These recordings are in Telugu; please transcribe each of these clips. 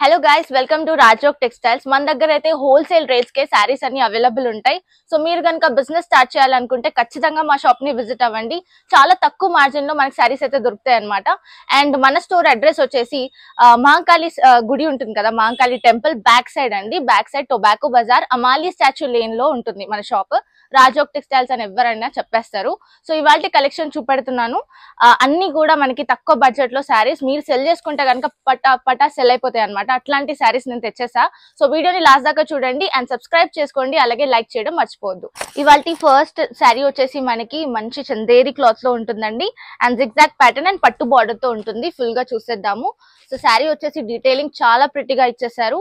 Hello guys, welcome to Rajok textiles. మన దగ్గర అయితే హోల్సేల్ రేట్స్ కే సారీస్ అన్ని అవైలబుల్ ఉంటాయి. సో మీరు కనుక బిజినెస్ స్టార్ట్ చేయాలనుకుంటే ఖచ్చితంగా మా షాప్ ని విజిట్ అవ్వండి. చాలా తక్కువ మార్జిన్ లో మనకి సారీస్ అయితే దొరుకుతాయి అనమాట. అండ్ మన స్టోర్ అడ్రస్ వచ్చేసి మహంకాళి గుడి ఉంటుంది కదా, మహంకాళి టెంపుల్ బ్యాక్ సైడ్ అండి. బ్యాక్ సైడ్ టొబాకో బజార్ అమాలి స్టాచ్యూ లేన్ లో ఉంటుంది మన షాప్. రాజోక్ టెక్స్టైల్స్ అని ఎవరైనా చెప్పేస్తారు. సో ఇవాళ కలెక్షన్ చూపెడుతున్నాను. అన్ని కూడా మనకి తక్కువ బడ్జెట్ లో సారీస్ మీరు సెల్ చేసుకుంటే కనుక పటా సెల్ అయిపోతాయి అనమాట. అట్లాంటి సారీస్ నేను తెచ్చేసా. సో వీడియోని లాస్ట్ దాకా చూడండి అండ్ సబ్స్క్రైబ్ చేసుకోండి, అలాగే లైక్ చేయడం మర్చిపోవద్దు. ఇవాళ ఫస్ట్ శారీ వచ్చేసి మనకి మంచి చందేరి క్లాత్ లో ఉంటుందండి. అండ్ జిగ్జాగ్ ప్యాటర్న్ అండ్ పట్టు బార్డర్ తో ఉంటుంది. ఫుల్ గా చూసేద్దాము. సో శారీ వచ్చేసి డీటెయిలింగ్ చాలా ప్రిటీగా ఇచ్చేసారు.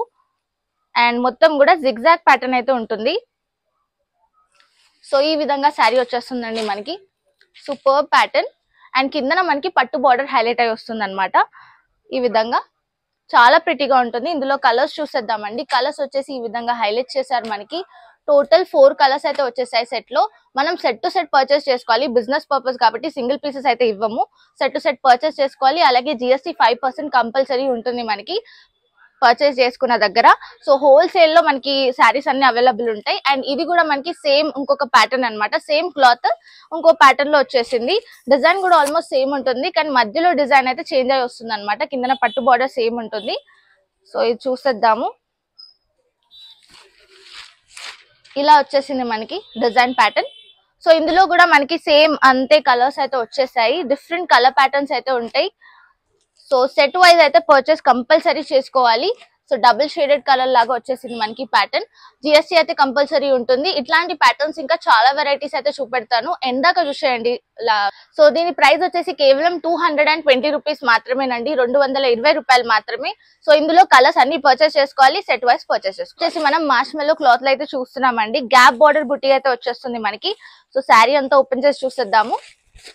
అండ్ మొత్తం కూడా జిగ్జాగ్ ప్యాటర్న్ అయితే ఉంటుంది. సో ఈ విధంగా శారీ వచ్చేస్తుందండి మనకి. సూపర్ ప్యాటర్న్ అండ్ కిందన మనకి పట్టు బార్డర్ హైలైట్ అయి వస్తుంది అనమాట. ఈ విధంగా చాలా ప్రిటీగా ఉంటుంది. ఇందులో కలర్స్ చూసేద్దామండి. కలర్స్ వచ్చేసి ఈ విధంగా హైలైట్ చేశారు మనకి. టోటల్ 4 కలర్స్ అయితే వచ్చేసాయి సెట్ లో. మనం సెట్ టు సెట్ పర్చేస్ చేసుకోవాలి. బిజినెస్ పర్పస్ కాబట్టి సింగిల్ పీసెస్ అయితే ఇవ్వము. సెట్ టు సెట్ పర్చేస్ చేసుకోవాలి. అలాగే GST 5% కంపల్సరీ ఉంటుంది మనకి పర్చేస్ చేసుకున్న దగ్గర. సో హోల్సేల్ లో మనకి శారీస్ అన్ని అవైలబుల్ ఉంటాయి. అండ్ ఇది కూడా మనకి సేమ్ ఇంకొక ప్యాటర్న్ అనమాట. సేమ్ క్లాత్ ఇంకో ప్యాటర్న్ లో వచ్చేసింది. డిజైన్ కూడా ఆల్మోస్ట్ సేమ్ ఉంటుంది, కానీ మధ్యలో డిజైన్ అయితే చేంజ్ అయి వస్తుంది అనమాట. కిందన పట్టు బార్డర్ సేమ్ ఉంటుంది. సో ఇది చూసేద్దాము. ఇలా వచ్చేసింది మనకి డిజైన్ ప్యాటర్న్. సో ఇందులో కూడా మనకి సేమ్ అంతే కలర్స్ అయితే వచ్చేసాయి. డిఫరెంట్ కలర్ ప్యాటర్న్స్ అయితే ఉంటాయి. సో సెట్ వైజ్ అయితే పర్చేస్ కంపల్సరీ చేసుకోవాలి. సో డబుల్ షేడెడ్ కలర్ లాగా వచ్చేసింది మనకి ప్యాటర్న్. GST అయితే కంపల్సరీ ఉంటుంది. ఇట్లాంటి ప్యాటర్న్స్ ఇంకా చాలా వెరైటీస్ అయితే చూపెడతాను, ఎందాక చూసేయండి. సో దీని ప్రైస్ వచ్చేసి కేవలం 220 రూపీస్ మాత్రమేనండి. 220 రూపాయలు మాత్రమే. సో ఇందులో కలర్స్ అన్ని పర్చేస్ చేసుకోవాలి. సెట్ వైజ్ పర్చేస్ చేసుకోవాలి. మనం మార్ష్మెల్లో క్లాత్ అయితే చూస్తున్నామండి. గ్యాప్ బార్డర్ బుట్టి అయితే వచ్చేస్తుంది మనకి. సో శారీ అంతా ఓపెన్ చేసి చూసేద్దాము.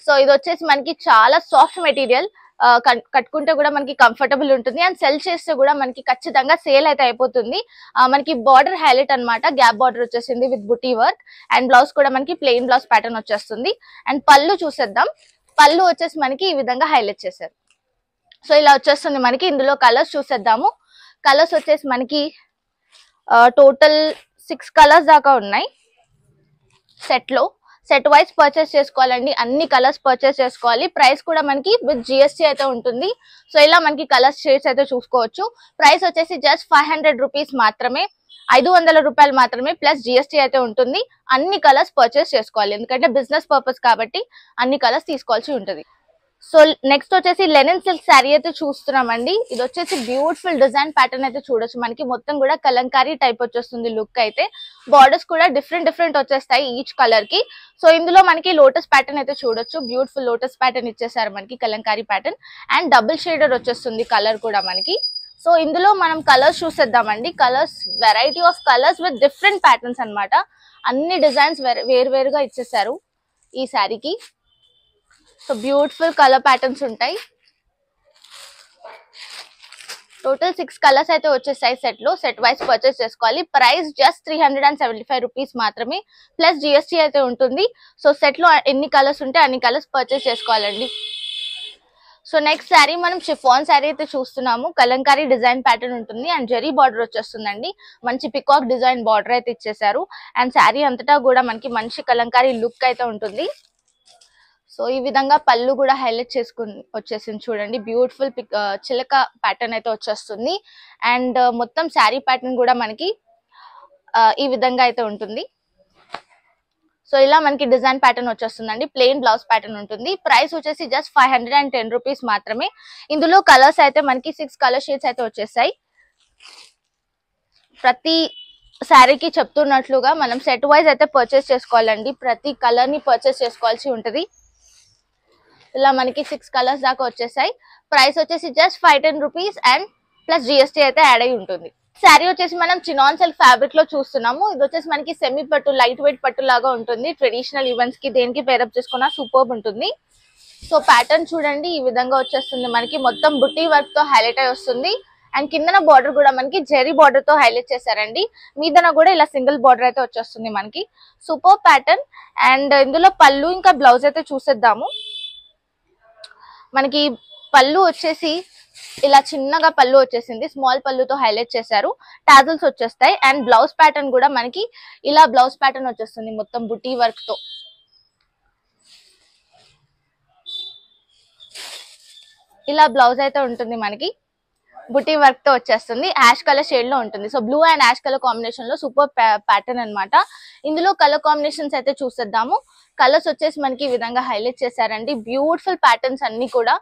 సో ఇది వచ్చేసి మనకి చాలా సాఫ్ట్ మెటీరియల్. కట్టుకుంటే కూడా మనకి కంఫర్టబుల్ ఉంటుంది. అండ్ సెల్ చేస్తే కూడా మనకి ఖచ్చితంగా సేల్ అయితే అయిపోతుంది. మనకి బార్డర్ హైలైట్ అనమాట. గ్యాప్ బార్డర్ వచ్చేసింది with buti work. And blouse కూడా మనకి ప్లెయిన్ బ్లౌజ్ ప్యాటర్న్ వచ్చేస్తుంది. అండ్ పళ్ళు చూసేద్దాం. పళ్ళు వచ్చేసి మనకి ఈ విధంగా హైలైట్ చేశారు. సో ఇలా వచ్చేస్తుంది మనకి. ఇందులో కలర్స్ చూసేద్దాము. కలర్స్ వచ్చేసి మనకి టోటల్ 6 కలర్స్ దాకా ఉన్నాయి సెట్ లో. సెట్ వైజ్ పర్చేస్ చేసుకోవాలండి. అన్ని కలర్స్ పర్చేస్ చేసుకోవాలి. ప్రైస్ కూడా మనకి విత్ GST అయితే ఉంటుంది. సో ఇలా మనకి కలర్స్ షేడ్స్ అయితే చూసుకోవచ్చు. ప్రైస్ వచ్చేసి జస్ట్ 500 రూపీస్ మాత్రమే. 500 రూపాయలు మాత్రమే ప్లస్ GST అయితే ఉంటుంది. అన్ని కలర్స్ పర్చేస్ చేసుకోవాలి, ఎందుకంటే బిజినెస్ పర్పస్ కాబట్టి అన్ని కలర్స్ తీసుకోవాల్సి ఉంటుంది. సో నెక్స్ట్ వచ్చేసి లెనిన్ సిల్క్ శారీ అయితే చూస్తున్నామండి. ఇది వచ్చేసి బ్యూటిఫుల్ డిజైన్ ప్యాటర్న్ అయితే చూడొచ్చు. మనకి మొత్తం కూడా కలంకారీ టైప్ వచ్చేస్తుంది లుక్ అయితే. బార్డర్స్ కూడా డిఫరెంట్ వచ్చేస్తాయి ఈచ్ కలర్ కి. సో ఇందులో మనకి లోటస్ ప్యాటర్న్ అయితే చూడొచ్చు. బ్యూటిఫుల్ లోటస్ ప్యాటర్న్ ఇచ్చేసారు మనకి, Kalamkari pattern. And double shader వచ్చేస్తుంది కలర్ కూడా మనకి. సో ఇందులో మనం కలర్స్ చూసేద్దామండి. Colours variety of colours with different patterns అనమాట. అన్ని డిజైన్స్ వేరువేరుగా ఇచ్చేసారు ఈ శారీకి. సో బ్యూటిఫుల్ కలర్ ప్యాటర్న్స్ ఉంటాయి. టోటల్ 6 కలర్స్ అయితే వచ్చేసాయి సెట్ లో. సెట్ వైజ్ పర్చేస్ చేసుకోవాలి. ప్రైస్ జస్ట్ 375 రూపీస్ మాత్రమే ప్లస్ GST అయితే ఉంటుంది. సో సెట్ లో ఎన్ని కలర్స్ ఉంటే అన్ని కలర్స్ పర్చేస్ చేసుకోవాలండి. సో నెక్స్ట్ శారీ మనం షిఫాన్ శారీ అయితే చూస్తున్నాము. కలంకారీ డిజైన్ ప్యాటర్న్ ఉంటుంది అండ్ జరీ బార్డర్ వచ్చేస్తుందండి. మంచి పికాక్ డిజైన్ బార్డర్ అయితే ఇచ్చేసారు. అండ్ శారీ అంతటా కూడా మనకి మంచి కలంకారీ లుక్ అయితే ఉంటుంది. సో ఈ విధంగా పళ్ళు కూడా హైలైట్ చేసుకుని వచ్చేసింది చూడండి. బ్యూటిఫుల్ చిలక ప్యాటర్న్ అయితే వచ్చేస్తుంది. అండ్ మొత్తం శారీ ప్యాటర్న్ కూడా మనకి ఈ విధంగా అయితే ఉంటుంది. సో ఇలా మనకి డిజైన్ ప్యాటర్న్ వచ్చేస్తుందండి. ప్లెయిన్ బ్లౌజ్ ప్యాటర్న్ ఉంటుంది. ప్రైస్ వచ్చేసి జస్ట్ 510 రూపీస్ మాత్రమే. ఇందులో కలర్స్ అయితే మనకి 6 కలర్ షేడ్స్ అయితే వచ్చేసాయి. ప్రతి శారీకి చెప్తున్నట్లుగా మనం సెట్ వైజ్ అయితే పర్చేస్ చేసుకోవాలండి. ప్రతి కలర్ ని పర్చేస్ చేసుకోవాల్సి ఉంటుంది. ఇలా మనకి 6 కలర్స్ దాకా వచ్చేసాయి. ప్రైస్ వచ్చేసి just 510 rupees and plus GST అయితే యాడ్ అయి ఉంటుంది. శారీ వచ్చేసి మనం చినాన్ సిల్క్ ఫ్యాబ్రిక్ లో చూస్తున్నాము. ఇది వచ్చేసి మనకి సెమీ పట్టు, లైట్ వెయిట్ పట్టు లాగా ఉంటుంది. ట్రెడిషనల్ ఈవెంట్స్ కి దేనికి పేరప్ చేసుకున్నా సూపర్బ్ ఉంటుంది. సో ప్యాటర్న్ చూడండి, ఈ విధంగా వచ్చేస్తుంది మనకి. మొత్తం బుట్టి వర్క్ తో హైలైట్ అయి వస్తుంది. అండ్ కిందన బార్డర్ కూడా మనకి జెరీ బార్డర్ తో హైలైట్ చేశారండి. మీదన కూడా ఇలా సింగిల్ బార్డర్ అయితే వచ్చేస్తుంది మనకి. Super pattern. అండ్ ఇందులో పళ్ళు ఇంకా బ్లౌజ్ అయితే చూసేద్దాము. మనకి పళ్ళు వచ్చేసి ఇలా చిన్నగా పళ్ళు వచ్చేసింది, స్మాల్ పళ్ళుతో హైలైట్ చేశారు, టాజల్స్ వచ్చేస్తాయి. అండ్ బ్లౌజ్ ప్యాటర్న్ కూడా మనకి ఇలా బ్లౌజ్ ప్యాటర్న్ వచ్చేస్తుంది మొత్తం బుటీ వర్క్ తో. ఇలా బ్లౌజ్ అయితే ఉంటుంది మనకి, బుటీ వర్క్ తో వచ్చేస్తుంది, యాష్ కలర్ షేడ్ లో ఉంటుంది. So blue and ash colour combination లో సూపర్ ప్యాటర్న్ అన్నమాట. ఇందులో కలర్ కాంబినేషన్స్ అయితే చూసేద్దాము. కలర్స్ వచ్చేసి మనకి ఈ విధంగా హైలైట్ చేశారండి, బ్యూటిఫుల్ ప్యాటర్న్స్ అన్ని కూడా.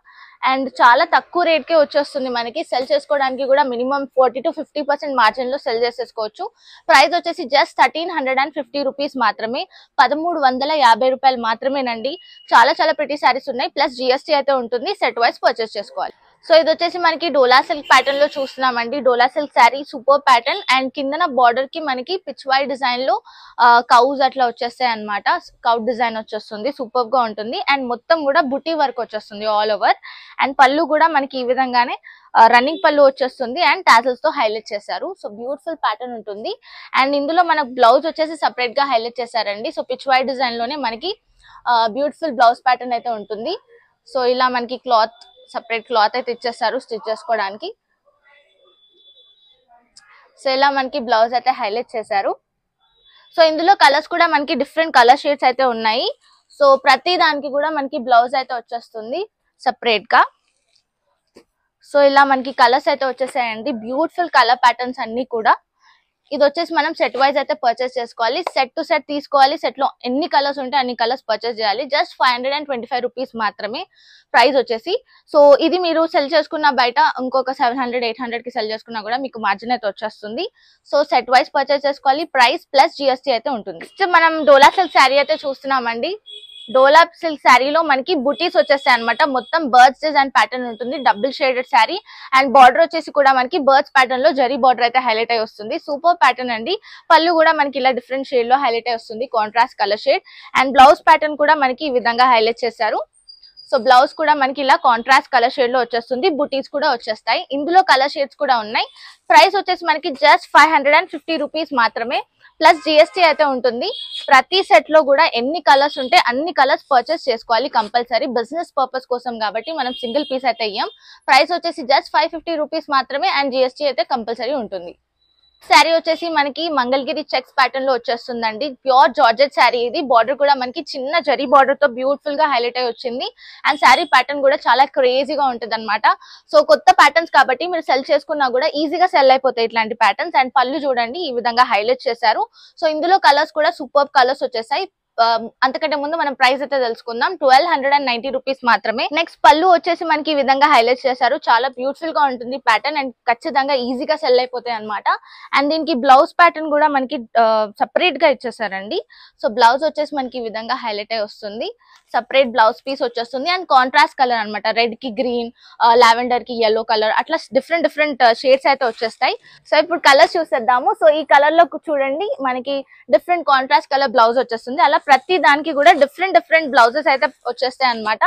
అండ్ చాలా తక్కువ రేట్ కే వచ్చేస్తుంది మనకి. సెల్ చేసుకోవడానికి కూడా మినిమం 40 to 50% మార్జిన్ లో సెల్ చేసేసుకోవచ్చు. ప్రైస్ వచ్చేసి జస్ట్ 1350 రూపీస్ మాత్రమే, 1350 రూపాయలు మాత్రమేనండి. చాలా చాలా ప్రిటీ శారీస్ ఉన్నాయి, ప్లస్ జిఎస్టీ అయితే ఉంటుంది. సెట్ వైస్ పర్చేస్ చేసుకోవాలి. సో ఇది వచ్చేసి మనకి డోలా సిల్క్ ప్యాటర్న్ లో చూస్తున్నామండి. Dola silk sari super pattern, and కిందన బార్డర్ కి మనకి పిచ్ వై డిజైన్ లో కౌస్ అట్లా వచ్చేస్తాయి అనమాట. కౌట్ డిజైన్ వచ్చేస్తుంది, సూపర్ గా ఉంటుంది. అండ్ మొత్తం కూడా బుటీ వర్క్ వచ్చేస్తుంది ఆల్ ఓవర్. అండ్ పళ్ళు కూడా మనకి ఈ విధంగానే రన్నింగ్ పళ్ళు వచ్చేస్తుంది, అండ్ టాజల్స్ తో హైలైట్ చేశారు. సో బ్యూటిఫుల్ ప్యాటర్న్ ఉంటుంది. అండ్ ఇందులో మనకు బ్లౌజ్ వచ్చేసి సెపరేట్ గా హైలైట్ చేశారండి. సో పిచ్ వై డిజైన్ లోనే మనకి బ్యూటిఫుల్ బ్లౌజ్ ప్యాటర్న్ అయితే ఉంటుంది. సో ఇలా మనకి క్లాత్ సెపరేట్ క్లాత్ అయితే ఇచ్చేస్తారు స్టిచ్ చేసుకోవడానికి. సో ఇలా మనకి బ్లౌజ్ అయితే హైలైట్ చేశారు. సో ఇందులో కలర్స్ కూడా మనకి డిఫరెంట్ కలర్ షేడ్స్ అయితే ఉన్నాయి. సో ప్రతి దానికి కూడా మనకి బ్లౌజ్ అయితే వచ్చేస్తుంది సెపరేట్ గా. సో ఇలా మనకి కలర్స్ అయితే వచ్చేసాయండి, బ్యూటిఫుల్ కలర్ ప్యాటర్న్స్ అన్ని కూడా. ఇది వచ్చేసి మనం సెట్ వైజ్ అయితే పర్చేస్ చేసుకోవాలి, సెట్ టు సెట్ తీసుకోవాలి. సెట్ లో ఎన్ని కలర్స్ ఉంటే అన్ని కలర్స్ పర్చేస్ చేయాలి. జస్ట్ 525 రూపీస్ మాత్రమే ప్రైస్ వచ్చేసి. సో ఇది మీరు సెల్ చేసుకున్న బయట ఇంకొక 700-800 కి సెల్ చేసుకున్నా కూడా మీకు మార్జిన్ అయితే వచ్చేస్తుంది. సో సెట్ వైజ్ పర్చేస్ చేసుకోవాలి, ప్రైస్ ప్లస్ జిఎస్టీ అయితే ఉంటుంది. మనం డోలా సిల్క్ శారీ అయితే చూస్తున్నామండి. డోలా సిల్క్ శారీలో మనకి బుటీస్ వచ్చేస్తాయి అనమాట. మొత్తం బర్డ్స్ డిజైన్ ప్యాటర్న్ ఉంటుంది, double shaded sari. And border వచ్చేసి కూడా మనకి బర్డ్స్ ప్యాటర్న్ లో జరీ బార్డర్ అయితే హైలైట్ అయి వస్తుంది, సూపర్ ప్యాటర్న్ అండి. పళ్ళు కూడా మనకి ఇలా డిఫరెంట్ షేడ్ లో హైలైట్ అయి వస్తుంది, contrast colour shade. And blouse pattern కూడా మనకి ఈ విధంగా హైలైట్ చేశారు. సో బ్లౌజ్ కూడా మనకి ఇలా కాంట్రాస్ట్ కలర్ షేడ్ లో వచ్చేస్తుంది, బుటీస్ కూడా వచ్చేస్తాయి. ఇందులో కలర్ షేడ్స్ కూడా ఉన్నాయి. ప్రైస్ వచ్చేసి మనకి జస్ట్ 550 రూపీస్ మాత్రమే, ప్లస్ జిఎస్టీ అయితే ఉంటుంది. ప్రతి సెట్ లో కూడా ఎన్ని కలర్స్ ఉంటే అన్ని కలర్స్ పర్చేస్ చేసుకోవాలి కంపల్సరీ, బిజినెస్ పర్పస్ కోసం కాబట్టి మనం సింగిల్ పీస్ అయితే ఇయ్యం. ప్రైస్ వచ్చేసి జస్ట్ 550 రూపీస్ మాత్రమే, అండ్ జిఎస్టీ అయితే కంపల్సరీ ఉంటుంది. శారీ వచ్చేసి మనకి మంగళగిరి చెక్స్ ప్యాటర్న్ లో వచ్చేస్తుందండి, ప్యూర్ జార్జెట్ శారీ. ఇది బార్డర్ కూడా మనకి చిన్న జరీ బార్డర్ తో బ్యూటిఫుల్ గా హైలైట్ అయి వచ్చింది. అండ్ శారీ ప్యాటర్న్ కూడా చాలా క్రేజీగా ఉంటుంది అనమాట. సో కొత్త ప్యాటర్న్స్ కాబట్టి మీరు సెల్ చేసుకున్నా కూడా ఈజీగా సెల్ అయిపోతాయి ఇట్లాంటి ప్యాటర్న్స్. అండ్ పళ్ళు చూడండి ఈ విధంగా హైలైట్ చేశారు. సో ఇందులో కలర్స్ కూడా సూపర్ కలర్స్ వచ్చేసాయి. అంతకంటే ముందు మనం ప్రైస్ అయితే తెలుసుకుందాం, 1290 రూపీస్ మాత్రమే. నెక్స్ట్ పళ్ళు వచ్చేసి మనకి ఈ విధంగా హైలైట్ చేశారు, చాలా బ్యూటిఫుల్ గా ఉంటుంది ప్యాటర్న్, అండ్ ఖచ్చితంగా ఈజీగా సెల్ అయిపోతాయి అనమాట. అండ్ దీనికి బ్లౌజ్ ప్యాటర్న్ కూడా మనకి సపరేట్ గా ఇచ్చేసారండి. సో బ్లౌజ్ వచ్చేసి మనకి ఈ విధంగా హైలైట్ అయి వస్తుంది, సపరేట్ బ్లౌజ్ పీస్ వచ్చేస్తుంది. అండ్ కాంట్రాస్ట్ కలర్ అనమాట, రెడ్ కి గ్రీన్, లావెండర్ కి yellow కలర్, అట్లా డిఫరెంట్ షేడ్స్ అయితే వచ్చేస్తాయి. సో ఇప్పుడు కలర్స్ చూసేద్దాము. సో ఈ కలర్ లో చూడండి మనకి డిఫరెంట్ కాంట్రాస్ట్ కలర్ బ్లౌజ్ వచ్చేస్తుంది. అలా ప్రతి దానికి కూడా డిఫరెంట్ బ్లౌజెస్ అయితే వచ్చేస్తాయి అనమాట.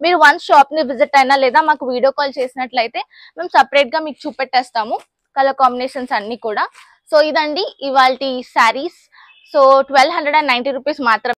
మీరు వన్స్ షాప్ ని విజిట్ అయినా లేదా మాకు వీడియో కాల్ చేసినట్లయితే మేము సపరేట్ గా మీకు చూపెట్టేస్తాము కలర్ కాంబినేషన్స్ అన్ని కూడా. సో ఇదండి ఇవాల్టి శారీస్. సో 1290 రూపీస్ మాత్రమే.